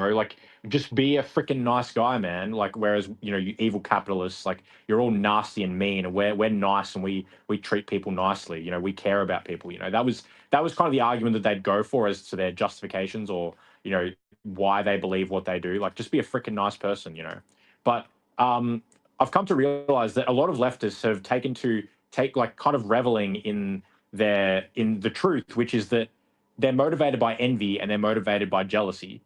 Like, just be a freaking nice guy, man. Like, whereas, you evil capitalists, like, you're all nasty and mean, and we're nice, and we treat people nicely. We care about people. That was kind of the argument that they'd go for as to their justifications, or why they believe what they do. Like, just be a freaking nice person. But I've come to realize that a lot of leftists have take like kind of reveling in the truth, which is that they're motivated by envy and they're motivated by jealousy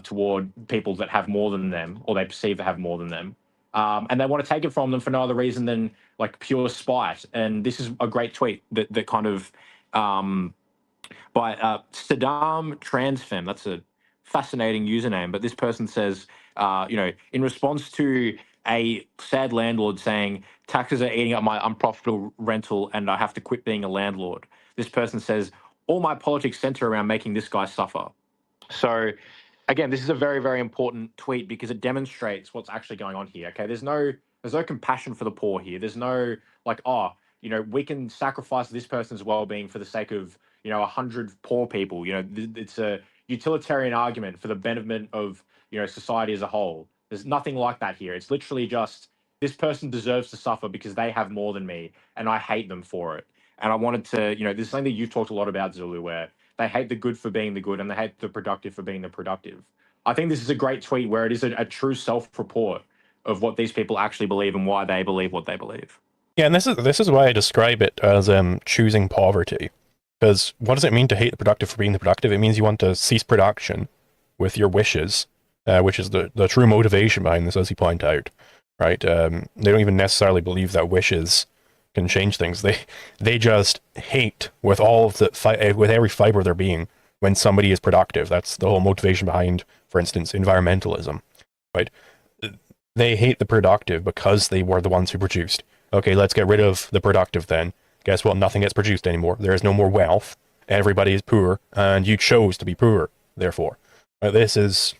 toward people that have more than them, or they perceive to have more than them. And they want to take it from them for no other reason than like pure spite. And this is a great tweet that kind of by Saddam Transfem. That's a fascinating username. But this person says, in response to a sad landlord saying taxes are eating up my unprofitable rental and I have to quit being a landlord, this person says, all my politics center around making this guy suffer. So again, this is a very, very important tweet because it demonstrates what's actually going on here. Okay, there's no compassion for the poor here. There's no like, we can sacrifice this person's well-being for the sake of 100 poor people. It's a utilitarian argument for the betterment of society as a whole. There's nothing like that here. It's literally just this person deserves to suffer because they have more than me, and I hate them for it. And I wanted to, this is something that you've talked a lot about, Zulu, where they hate the good for being the good and they hate the productive for being the productive. I think this is a great tweet where it is a true self-report of what these people actually believe and why they believe what they believe. Yeah, and this is why I describe it as choosing poverty. Because what does it mean to hate the productive for being the productive? It means you want to cease production with your wishes, which is the true motivation behind this, as you point out, right? They don't even necessarily believe that wishes can change things. They just hate with all of with every fiber of their being when somebody is productive. That's the whole motivation behind, for instance, environmentalism, right? They hate the productive because they were the ones who produced. Okay, let's get rid of the productive then. Guess what? Nothing gets produced anymore. There is no more wealth. Everybody is poor, and you chose to be poor, therefore. This is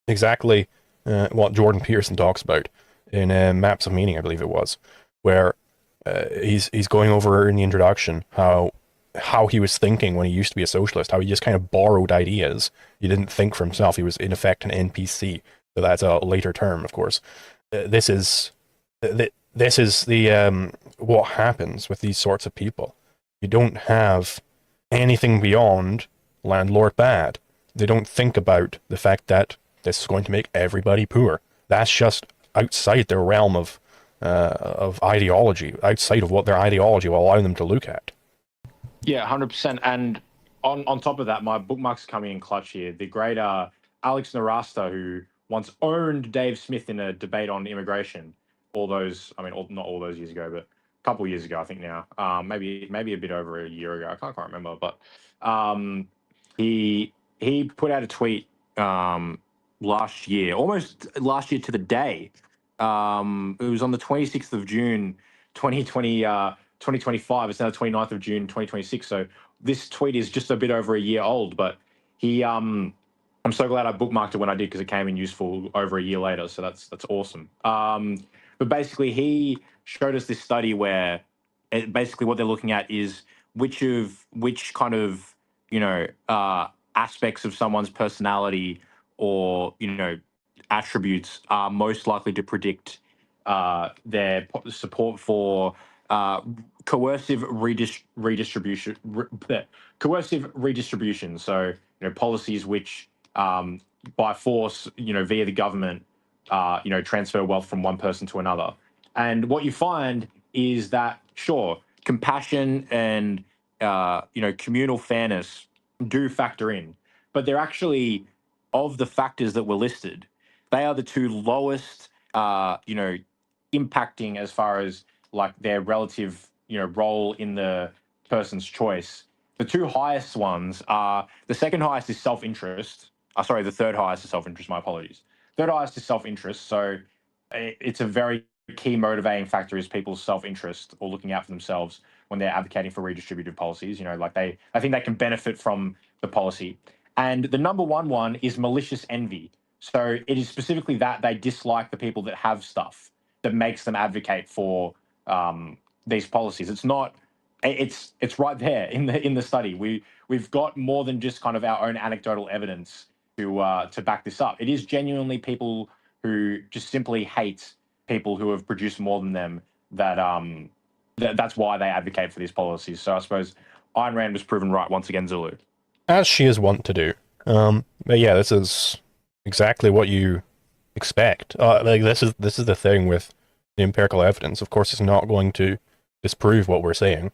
exactly what Jordan Peterson talks about in Maps of Meaning, I believe it was, where he's going over in the introduction how he was thinking when he used to be a socialist, how he just kind of borrowed ideas. He didn't think for himself. He was, in effect, an NPC. So that's a later term, of course. This is the what happens with these sorts of people. You don't have anything beyond landlord bad. They don't think about the fact that this is going to make everybody poor. That's just outside their realm of ideology, outside of what their ideology will allow them to look at. Yeah, 100%. And on top of that, my bookmark's coming in clutch here. The great Alex Narasta, who once owned Dave Smith in a debate on immigration, not all those years ago, but a couple of years ago, I think now, maybe a bit over a year ago. I can't quite remember, but he put out a tweet last year, almost last year to the day. It was on the 26th of June, 2020, 2025. It's now the 29th of June, 2026. So this tweet is just a bit over a year old, but I'm so glad I bookmarked it when I did because it came in useful over a year later. So that's awesome. But basically, he showed us this study where basically what they're looking at is which kind of aspects of someone's personality or attributes are most likely to predict their support for coercive redistribution. Coercive redistribution. So policies which by force via the government transfer wealth from one person to another. And what you find is that, sure, compassion and communal fairness do factor in, but they're actually, of the factors that were listed, they are the two lowest impacting as far as like their relative role in the person's choice. The two highest ones are, the second highest is self-interest. The third highest is self-interest. My apologies. Third highest is self-interest. So it's a very key motivating factor is people's self-interest or looking out for themselves when they're advocating for redistributive policies. I think they can benefit from the policy. And the number one is malicious envy. So it is specifically that they dislike the people that have stuff that makes them advocate for these policies. It's not. It's right there in the study. We've got more than just kind of our own anecdotal evidence to back this up. It is genuinely people who just simply hate people who have produced more than them that's why they advocate for these policies. So I suppose Ayn Rand was proven right once again, Zulu. As she is wont to do. But yeah, this is exactly what you expect. Like this is the thing with the empirical evidence. Of course, it's not going to disprove what we're saying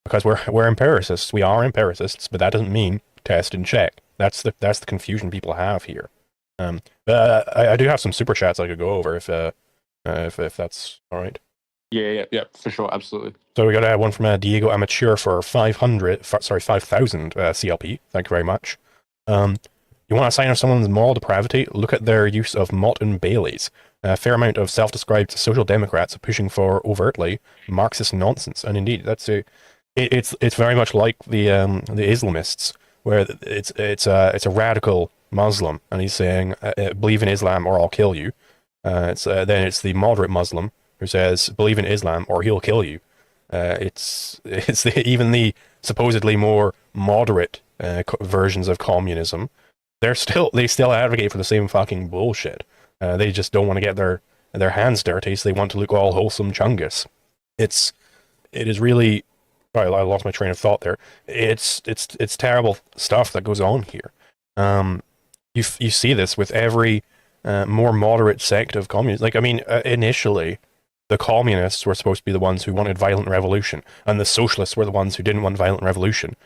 because we're empiricists. We are empiricists, but that doesn't mean test and check. That's the confusion people have here. I do have some super chats I could go over if that's all right. Yeah, for sure, absolutely. So we got one from Diego Amateur for 5,000 CLP. Thank you very much. You want a sign of someone's moral depravity? Look at their use of Mott and Bailey's. A fair amount of self-described social democrats pushing for overtly Marxist nonsense, and indeed, it's very much like the Islamists, where it's a radical Muslim, and he's saying believe in Islam or I'll kill you. Then it's the moderate Muslim who says believe in Islam or he'll kill you. It's even the supposedly more moderate versions of communism. They still advocate for the same fucking bullshit. They just don't want to get their hands dirty, so they want to look all wholesome Chungus. It is really. Sorry, I lost my train of thought there. It's terrible stuff that goes on here. You see this with every more moderate sect of communists. Like, I mean, initially, the communists were supposed to be the ones who wanted violent revolution, and the socialists were the ones who didn't want violent revolution.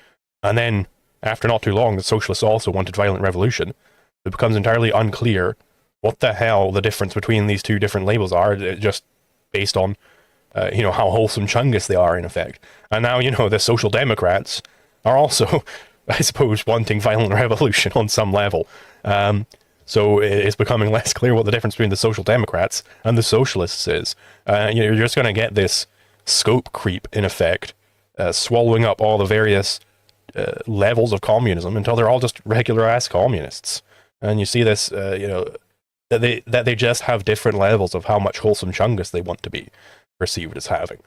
And then, after not too long, the socialists also wanted violent revolution. It becomes entirely unclear what the hell the difference between these two different labels are, just based on, how wholesome Chungus they are, in effect. And now, the Social Democrats are also, I suppose, wanting violent revolution on some level. So it's becoming less clear what the difference between the Social Democrats and the Socialists is. You're just going to get this scope creep, in effect, swallowing up all the various levels of communism until they're all just regular-ass communists. And you see this, that they just have different levels of how much wholesome Chungus they want to be perceived as having.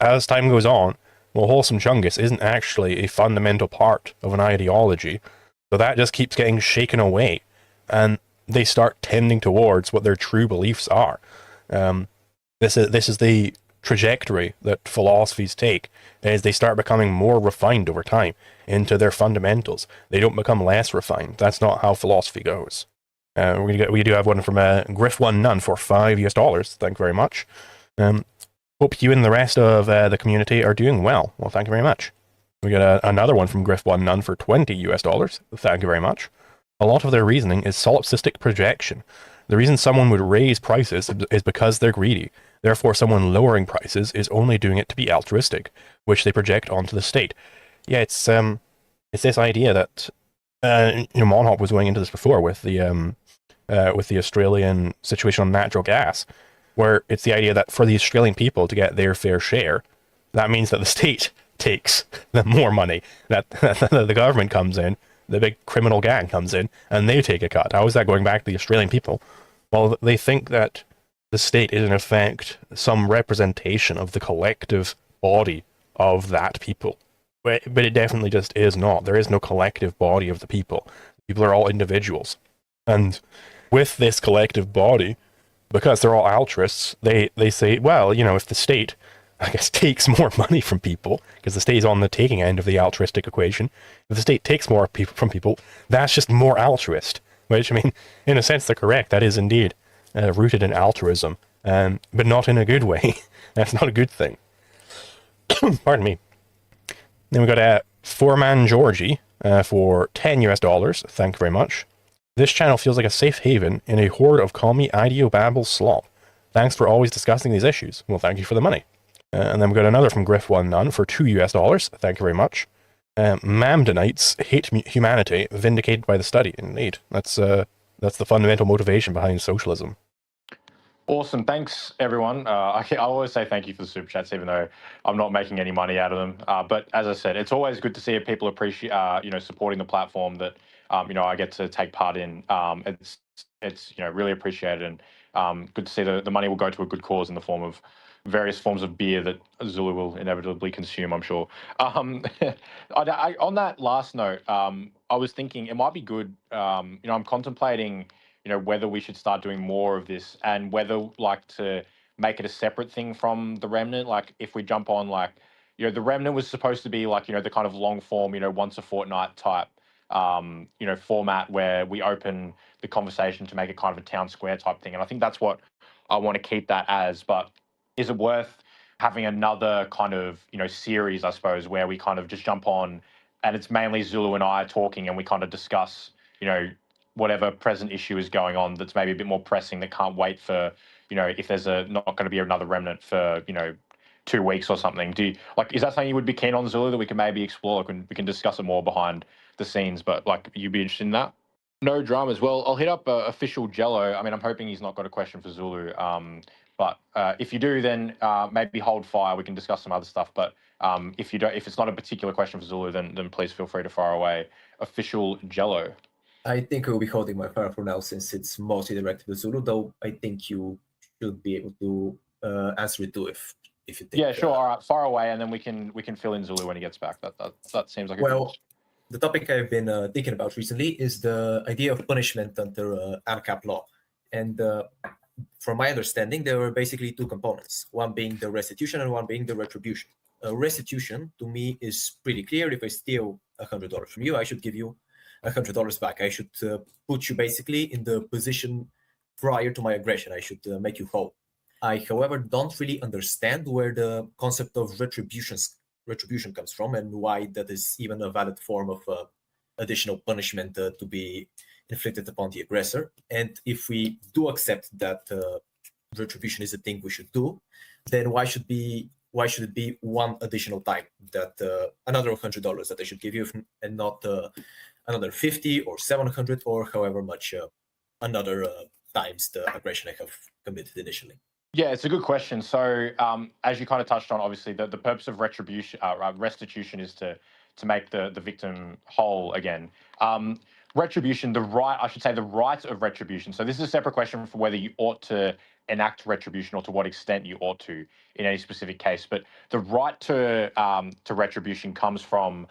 As time goes on, well, wholesome Chungus isn't actually a fundamental part of an ideology, so that just keeps getting shaken away, and they start tending towards what their true beliefs are. This is the trajectory that philosophies take, as they start becoming more refined over time into their fundamentals. They don't become less refined. That's not how philosophy goes. We do have one from Griff1 None for $5. Thank you very much. Hope you and the rest of the community are doing well. Well, thank you very much. We got another one from Griff1 None for $20. Thank you very much. A lot of their reasoning is solipsistic projection. The reason someone would raise prices is because they're greedy. Therefore, someone lowering prices is only doing it to be altruistic, which they project onto the state. Yeah, it's this idea that Monhop was going into this before with the Australian situation on natural gas, where it's the idea that for the Australian people to get their fair share, that means that the state takes the more money, that the government comes in, the big criminal gang comes in, and they take a cut. How is that going back to the Australian people? Well, they think that the state is in effect some representation of the collective body of that people. But it definitely just is not. There is no collective body of the people. People are all individuals. And with this collective body, because they're all altruists, they say, well, if the state, I guess, takes more money from people, because the state is on the taking end of the altruistic equation, if the state takes more from people, that's just more altruist. Which, I mean, in a sense, they're correct. That is indeed rooted in altruism, but not in a good way. That's not a good thing. Pardon me. Then we got a Foreman Georgie for $10. Thank you very much. This channel feels like a safe haven in a horde of commie ideobabble slop. Thanks for always discussing these issues. Well, thank you for the money. And then we got another from Griff1 None for $2. Thank you very much. Mamdanites hate humanity, vindicated by the study. Indeed, that's the fundamental motivation behind socialism. Awesome. Thanks, everyone. I always say thank you for the super chats, even though I'm not making any money out of them. But as I said, it's always good to see people appreciate, supporting the platform that, I get to take part in. It's really appreciated, and good to see the money will go to a good cause in the form of various forms of beer that Zulu will inevitably consume, I'm sure. On that last note, I was thinking it might be good. I'm contemplating, whether we should start doing more of this and whether like to make it a separate thing from the Remnant. Like if we jump on like, the Remnant was supposed to be like, the kind of long form, once a fortnight type, format where we open the conversation to make it kind of a town square type thing. And I think that's what I want to keep that as. But is it worth having another kind of, series, I suppose, where we kind of just jump on and it's mainly Zulu and I talking and we kind of discuss, whatever present issue is going on that's maybe a bit more pressing that can't wait for, if there's not going to be another Remnant for, 2 weeks or something. Is that something you would be keen on, Zulu, that we can maybe explore? We can discuss it more behind the scenes, but like you'd be interested in that? No dramas. Well, I'll hit up official Jello. I mean, I'm hoping he's not got a question for Zulu. But if you do, then maybe hold fire. We can discuss some other stuff. But if you don't, if it's not a particular question for Zulu, then please feel free to fire away. Official Jello. I think I will be holding my fire for now since it's mostly directed to Zulu. Though I think you should be able to answer it too if you think. Yeah, sure. All right, fire away, and then we can fill in Zulu when he gets back. That seems like a good. The topic I've been thinking about recently is the idea of punishment under ancap law. And from my understanding, there are basically two components, one being the restitution and one being the retribution. Restitution, to me, is pretty clear. If I steal $100 from you, I should give you $100 back. I should put you basically in the position prior to my aggression. I should make you whole. I, however, don't really understand where the concept of retribution comes from and why that is even a valid form of additional punishment to be inflicted upon the aggressor. And if we do accept that retribution is a thing we should do, then why should it be one additional time that another $100 that I should give you and not another 50 or 700 or however much another times the aggression I have committed initially? Yeah, it's a good question. So, as you kind of touched on, obviously, the purpose of restitution is to make the victim whole again. Retribution, the right of retribution. So this is a separate question for whether you ought to enact retribution or to what extent you ought to in any specific case. But the right to retribution comes from,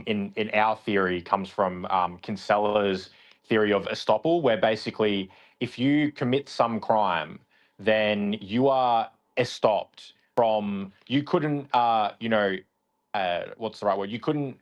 in our theory, comes from Kinsella's theory of estoppel, where basically if you commit some crime, then you are estopped from, you couldn't, what's the right word? You couldn't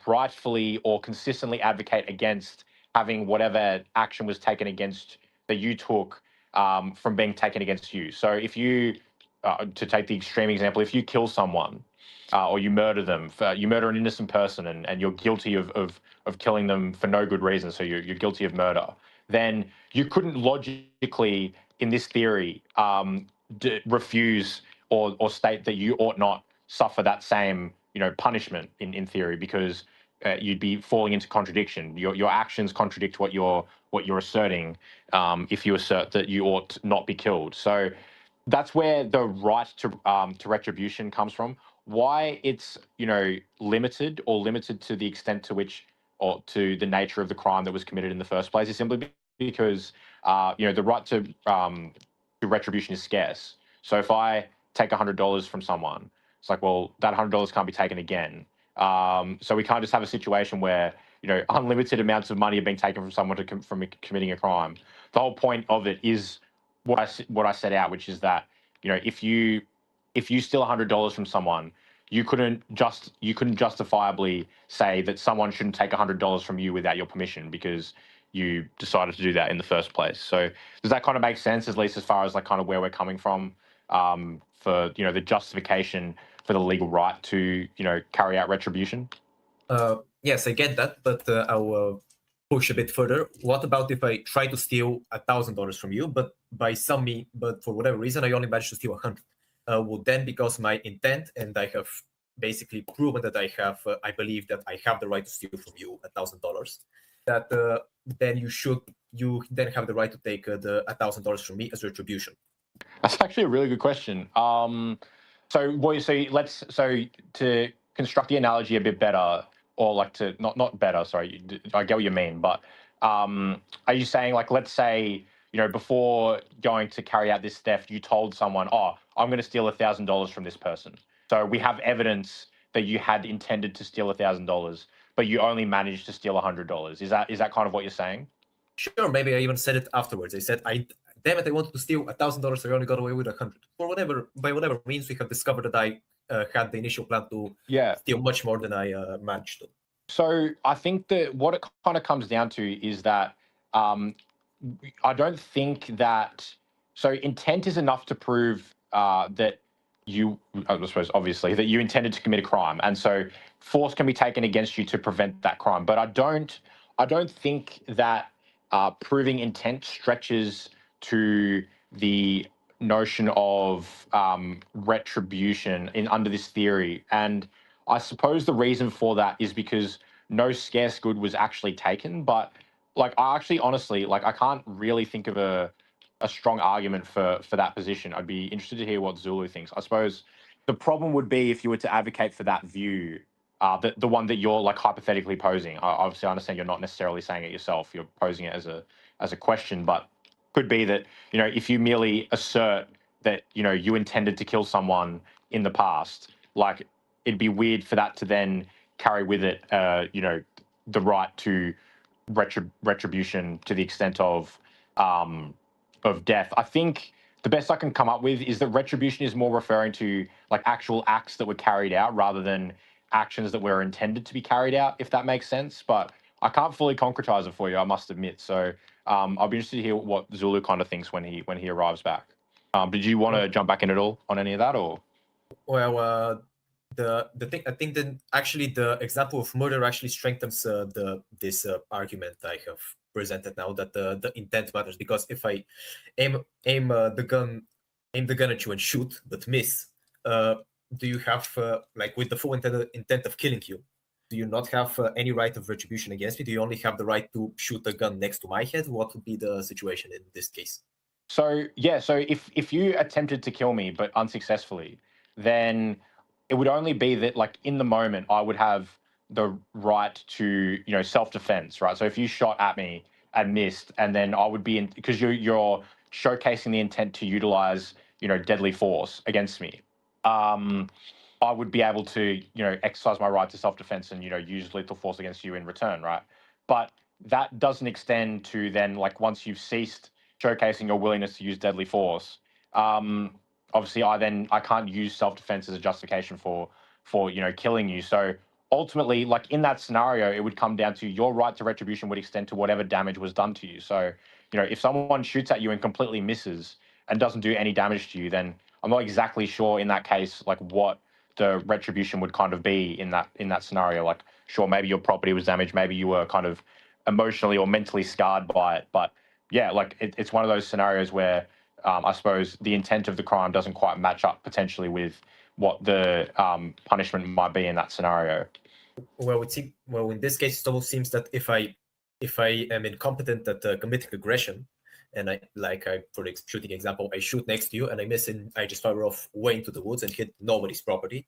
rightfully or consistently advocate against having whatever action was taken against that you took from being taken against you. So if you, to take the extreme example, if you kill someone or you murder them, you murder an innocent person and you're guilty of killing them for no good reason, so you're guilty of murder, then you couldn't logically, in this theory, refuse or state that you ought not suffer that same, punishment in theory, because you'd be falling into contradiction. Your actions contradict what you're asserting if you assert that you ought not be killed. So that's where the right to retribution comes from. Why it's limited to the extent to which or to the nature of the crime that was committed in the first place is simply because the right to retribution is scarce. So if I take $100 from someone, it's like, well, that $100 can't be taken again. So we can't just have a situation where unlimited amounts of money are being taken from someone from committing a crime. The whole point of it is what I set out, which is that if you steal $100 from someone, you couldn't justifiably say that someone shouldn't take $100 from you without your permission because you decided to do that in the first place. So does that kind of make sense, at least as far as like kind of where we're coming from for the justification for the legal right to carry out retribution? Yes, I get that, but I'll push a bit further. What about if I try to steal $1,000 from you, but for whatever reason I only managed to steal 100? Would then, because my intent and I have basically proven that I believe that I have the right to steal from you $1,000, that then you then have the right to take the $1,000 from me as retribution? That's actually a really good question. So to construct the analogy a bit better, or like to not better. Sorry, I get what you mean, but are you saying, like, let's say before going to carry out this theft, you told someone, "Oh, I'm going to steal $1,000 from this person." So we have evidence that you had intended to steal $1,000. but you only managed to steal $100. Is that kind of what you're saying? Sure, maybe I even said it afterwards. I said, damn it, I wanted to steal $1,000. I only got away with 100. By whatever means, we have discovered that I had the initial plan to steal much more than I managed to. So I think that what it kind of comes down to is that I don't think that intent is enough to prove that you, I suppose, obviously, that you intended to commit a crime, and so force can be taken against you to prevent that crime. But I don't think that proving intent stretches to the notion of retribution under this theory. And I suppose the reason for that is because no scarce good was actually taken. But like, I actually honestly, like, I can't really think of a strong argument for that position. I'd be interested to hear what Zulu thinks. I suppose the problem would be if you were to advocate for that view, the one that you're like hypothetically posing. Obviously, I understand you're not necessarily saying it yourself. You're posing it as a question, but could be that, you know, if you merely assert that, you know, you intended to kill someone in the past, like, it'd be weird for that to then carry with it, you know, the right to retribution to the extent of death. I think the best I can come up with is that retribution is more referring to like actual acts that were carried out rather than actions that were intended to be carried out, if that makes sense. But I can't fully concretize it for you, I must admit. So I'll be interested to hear what Zulu kind of thinks when he arrives back. Did you want to jump back in at all on any of that, or? Well, the thing, I think that actually the example of murder actually strengthens this argument I have presented now, that the intent matters, because if I aim the gun at you and shoot but miss, do you have like with the full intent of killing you, do you not have any right of retribution against me? Do you only have the right to shoot a gun next to my head? What would be the situation in this case? So yeah, so if you attempted to kill me but unsuccessfully, then it would only be that, like, in the moment I would have the right to, you know, self-defense, right? So if you shot at me and missed, and then I would be in, because you're showcasing the intent to utilize, you know, deadly force against me. I would be able to, you know, exercise my right to self-defense and, you know, use lethal force against you in return, right? But that doesn't extend to then, like, once you've ceased showcasing your willingness to use deadly force. Obviously, I can't use self-defense as a justification for you know, killing you. So ultimately, like, in that scenario, it would come down to your right to retribution would extend to whatever damage was done to you. So, you know, if someone shoots at you and completely misses and doesn't do any damage to you, then I'm not exactly sure in that case, like, what the retribution would kind of be in that scenario. Like, sure, maybe your property was damaged, maybe you were kind of emotionally or mentally scarred by it, but yeah, like, it's one of those scenarios where I suppose the intent of the crime doesn't quite match up potentially with what the punishment might be in that scenario. Well, in this case, it almost seems that if I am incompetent at committing aggression, and for the shooting example, I shoot next to you and I miss, and I just fire off way into the woods and hit nobody's property,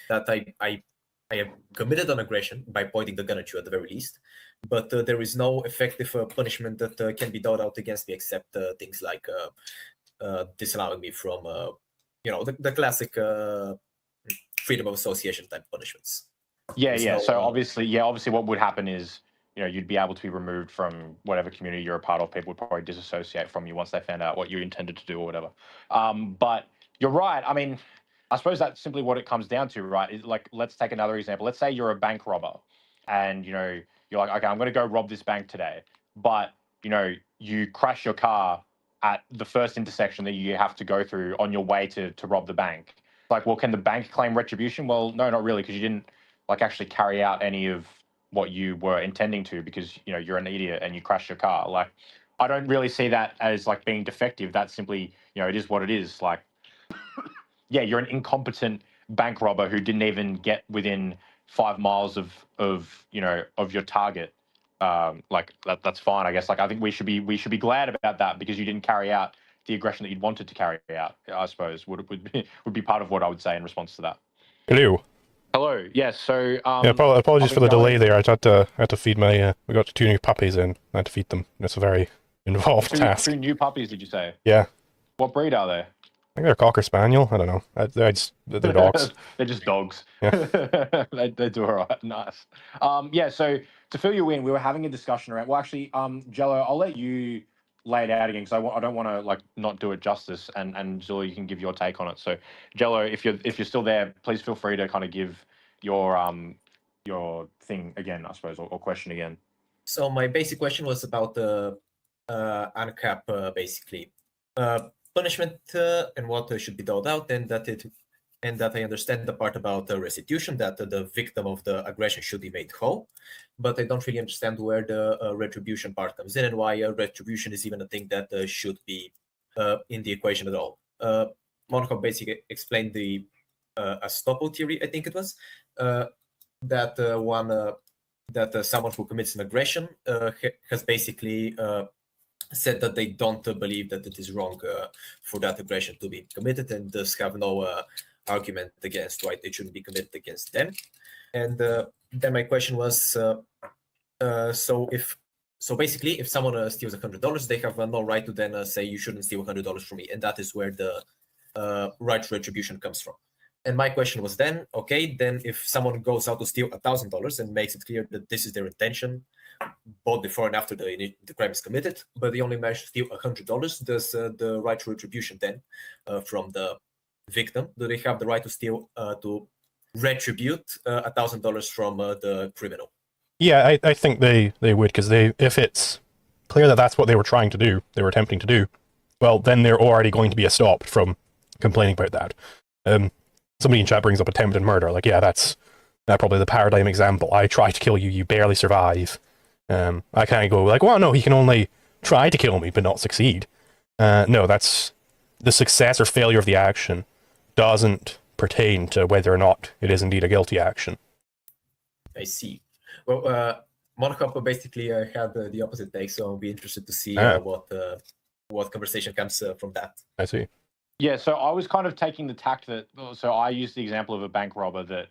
that I have committed an aggression by pointing the gun at you at the very least, but there is no effective punishment that can be dole out against me, except things like disallowing me from, you know, the classic freedom of association type punishments. Yeah. So obviously what would happen is, you know, you'd be able to be removed from whatever community you're a part of. People would probably disassociate from you once they found out what you intended to do or whatever. But you're right. I mean, I suppose that's simply what it comes down to, right? Is, like, let's take another example. Let's say you're a bank robber and, you know, you're like, okay, I'm going to go rob this bank today. But, you know, you crash your car at the first intersection that you have to go through on your way to rob the bank. Like, well, can the bank claim retribution? Well, no, not really, because you didn't, like, actually carry out any of what you were intending to, because, you know, you're an idiot and you crashed your car. Like, I don't really see that as, like, being defective. That's simply, you know, it is what it is. Like, yeah, you're an incompetent bank robber who didn't even get within 5 miles of you know, of your target. Like, that's fine, I guess. Like, I think we should be glad about that, because you didn't carry out the aggression that you'd wanted to carry out, I suppose, would be part of what I would say in response to that. Hello. Yes. So yeah, apologies for the delay there. I had to feed my we got 2 new puppies in. I had to feed them. It's a very involved task. 2 new puppies, did you say? Yeah. What breed are they? think they're Cocker Spaniel. I don't know. They're dogs. They're just dogs. Yeah. They do all right. Nice. Yeah. So to fill you in, we were having a discussion around. Well, actually, Jello, I'll let you lay it out again because I don't want to like not do it justice, and Zula, you can give your take on it. So, Jello, if you're still there, please feel free to kind of give your thing again, I suppose, or question again. So my basic question was about the ancap, basically punishment and what should be doled out, and that I understand the part about the restitution, that the victim of the aggression should be made whole, but I don't really understand where the retribution part comes in and why retribution is even a thing that should be in the equation at all. Monaco basically explained the estoppel theory, I think it was, that someone who commits an aggression has basically said that they don't believe that it is wrong for that aggression to be committed, and thus have no argument against why it shouldn't be committed against them. And then my question was, so basically, if someone steals $100, they have no right to then say you shouldn't steal $100 from me, and that is where the right to retribution comes from. And my question was then, okay, then if someone goes out to steal $1,000 and makes it clear that this is their intention, both before and after the crime is committed, but they only managed to steal $100, does the right to retribution then from the victim, do they have the right to steal, to retribute $1,000 from the criminal? Yeah, I think they would, because if it's clear that that's what they were trying to do, they were attempting to do, well, then they're already going to be stopped from complaining about that. Somebody in chat brings up attempted murder. Like, yeah, that's probably the paradigm example. I try to kill you, you barely survive. I can't go like, well, no, he can only try to kill me, but not succeed. No, that's the success or failure of the action doesn't pertain to whether or not it is indeed a guilty action. I see. Well, Monaco basically had the opposite take, so I'll be interested to see what conversation comes from that. I see. Yeah, so I was kind of taking the tact that, so I used the example of a bank robber that,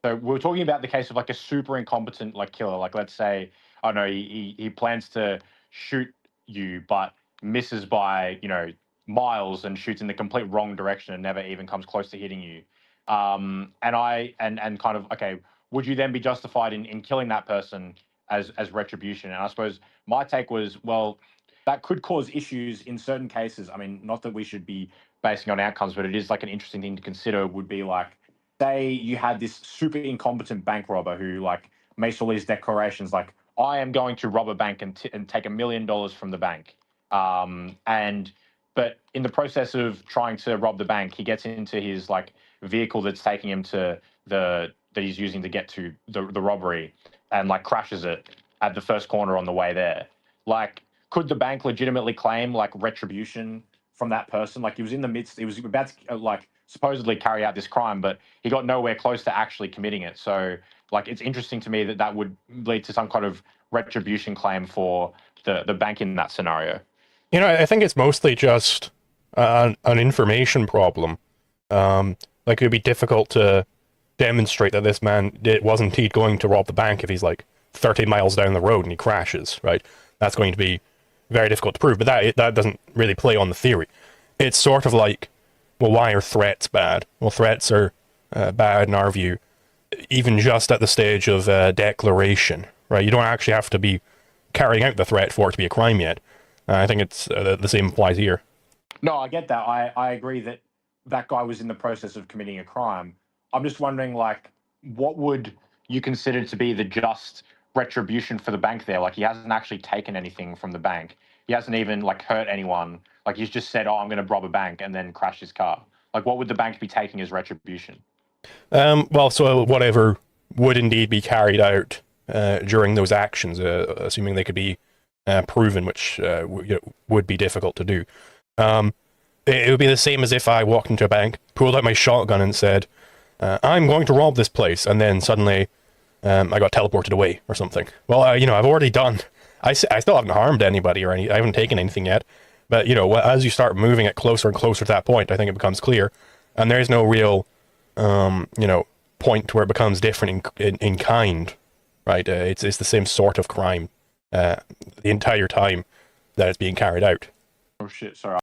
so we were talking about the case of like a super incompetent like killer, like let's say, I don't know, he plans to shoot you, but misses by, miles and shoots in the complete wrong direction and never even comes close to hitting you. And kind of, okay, would you then be justified in killing that person as retribution? And I suppose my take was, well, that could cause issues in certain cases. I mean, not that we should be basing on outcomes, but it is like an interesting thing to consider would be like, say you had this super incompetent bank robber who like makes all these declarations like, I am going to rob a bank and take $1 million from the bank. But in the process of trying to rob the bank, he gets into his like vehicle that's taking him to that he's using to get to the robbery and like crashes it at the first corner on the way there. Like, could the bank legitimately claim like retribution from that person? Like he was about to like supposedly carry out this crime, but he got nowhere close to actually committing it. So like, it's interesting to me that would lead to some kind of retribution claim for the bank in that scenario. I think it's mostly just an information problem. Like it would be difficult to demonstrate that this man was indeed going to rob the bank if he's like 30 miles down the road and he crashes, right? That's going to be very difficult to prove, but that doesn't really play on the theory. It's sort of like, well, why are threats bad? Well, threats are bad in our view, even just at the stage of declaration, right? You don't actually have to be carrying out the threat for it to be a crime yet. I think it's the same applies here. No, I get that. I agree that guy was in the process of committing a crime. I'm just wondering, like, what would you consider to be the just retribution for the bank there? Like, he hasn't actually taken anything from the bank. He hasn't even, like, hurt anyone. Like, he's just said, oh, I'm going to rob a bank and then crash his car. Like, what would the bank be taking as retribution? Well, so whatever would indeed be carried out during those actions, assuming they could be proven, which would be difficult to do. It would be the same as if I walked into a bank, pulled out my shotgun and said, I'm going to rob this place, and then suddenly I got teleported away or something. Well, I've already done. I still haven't harmed anybody or I haven't taken anything yet. But, as you start moving it closer and closer to that point, I think it becomes clear. And there's no real, point where it becomes different in kind, right? It's the same sort of crime the entire time that it's being carried out. Oh, shit. Sorry,